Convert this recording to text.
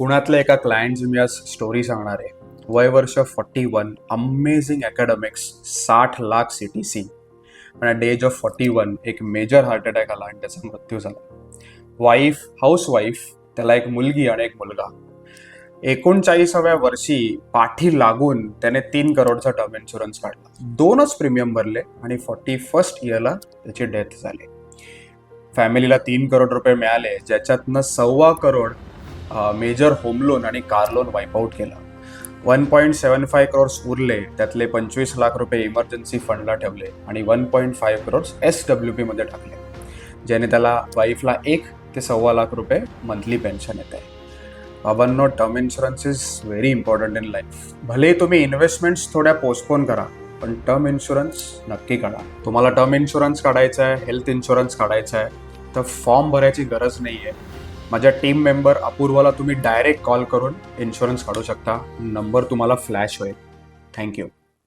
पुण्यातल्या एका क्लायंटची मी आज स्टोरी सांगणार आहे. वय वर्ष 41, अमेझिंग अकॅडमिक्स, 60 लाख CTC. पण ॲट द एज ऑफ 41 एक मेजर हार्ट अटॅक आला आणि त्याचा मृत्यू झाला. वाईफ, हाऊसवाईफ, त्याला एक मुलगी आणि एक मुलगा. 39व्या वर्षी पाठी लागून त्याने 3 करोडचा टर्म इन्शुरन्स काढला. 2च प्रीमियम भरले आणि 41st इयरला त्याची डेथ झाली. फॅमिलीला 3 करोड रुपये मिळाले, ज्याच्यातनं 1.25 करोड मेजर होम लोन आणि कार लोन वाईपआउट केलं. 1.75 करोड्स उरले, त्यातले 25 लाख रुपये इमर्जन्सी फंडला ठेवले आणि 1.5 करोड्स SWP मध्ये टाकले, ज्याने त्याला वाईफला 1 ते 1.25 लाख मंथली पेन्शन येते. बाबांनो, term insurance is very important in life. भले तुम्ही इन्व्हेस्टमेंट्स थोड्या पोस्टपोन करा, पण टर्म इन्शुरन्स नक्की काढा. तुम्हाला टर्म इन्शुरन्स काढायचा आहे, हेल्थ इन्शुरन्स काढायचा आहे, तर फॉर्म भरायची गरज नाही आहे. माझ्या टीम मेंबर अपूर्वाला तुम्ही डायरेक्ट कॉल करून इन्शुरन्स काढू शकता. नंबर तुम्हाला फ्लॅश होईल. थँक्यू.